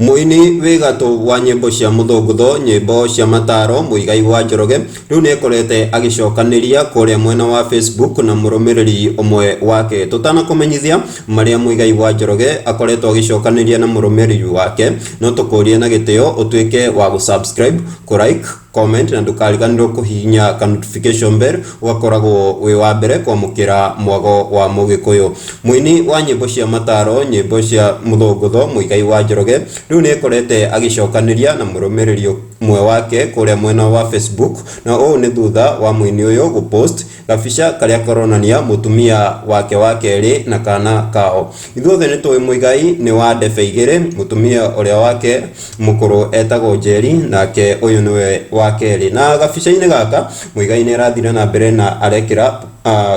Muini wigatu wa nyimbo cia muthungutho nyimbo cia mataro Muigai wa Njoroge riu nekorete agicokaniria kuria mwena wa Facebook na murumiriri umwe wake tutana kumenyithia maria Muigai wa Njoroge akoretwo agicokaniria na murumiriri wake no tukurie na gitio utuike wa gusubscribe ku like comment na ndukariganirwo kuhinya ka notification bell ugakoragwo wi wa mbere kwamukira mwago wa mugikuyu. Muini wa nyimbo cia mataro nyimbo cia muthungutho Muigai wa Njoroge riu nekorete agicokaniria na murumiriri umwe wake kuria mwena wa Facebook na ni thutha wa muini uyu gupost gabica karia koronania mutumia wake wakeri na kana kao. Ithuothe nitwe Muigai ni wa ndefe igiri, mutumia uria wake mukuru etagwo Njeri nake uyu niwe wakeri. Na gabica-ini gaka Muigai ni arathire na mbere na arekira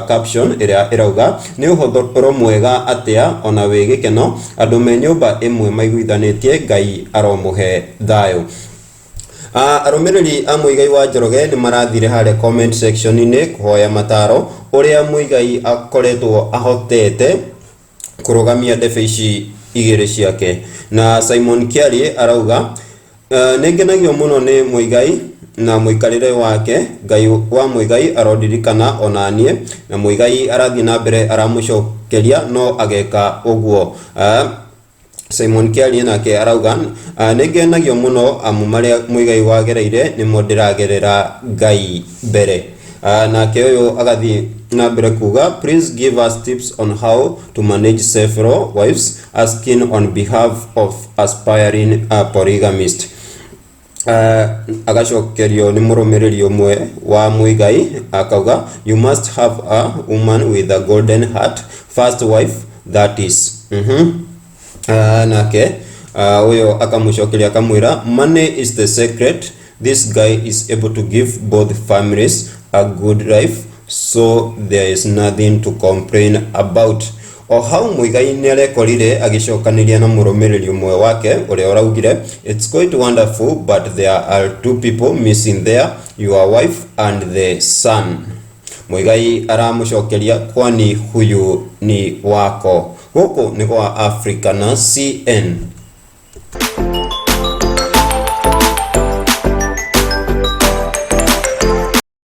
caption iria irauga ni uhothoro mwega atia ona wi gikeno andu me nyumba imwe maiguithanitie Ngai aromuhe thayo. Arumiriri a Muigai wa Njoroge ni marathire hare comment section ini kuhoya mataro uria Muigai akoretwo ahotete kurugamia ndefe ici igiri ciake. Na Simon Kiari arauga nengenagio muno ni Muigai na muikarire wake Ngai wa Muigai arodirikana onanie na Muigai arathi na mbere aramucokeria no ageka uguo. Simon Kiari nake arauga nengenagio muno amu maria Muigai wagereire nimo ndiragerera Ngai mbere. Nake uyu agathi na mbere kuga please give us tips on how to manage several wives, asking on behalf of aspiring polygamist. Agacokerio ni murumiriri umwe wa Muigai akauga you must have a woman with a golden heart, first wife that is. Nake uyo akamucokeria akamwira money is the secret, this guy is able to give both families a good life, so there is nothing to complain about. O hau Muigai ni arekorire agicokaniria na murumiriri umwe wake uria uraugire it's quite wonderful but there are two people missing there, your wife and the son. Muigai aramucokeria kwani huyu ni wako. Huko ni kwa Africa na CN.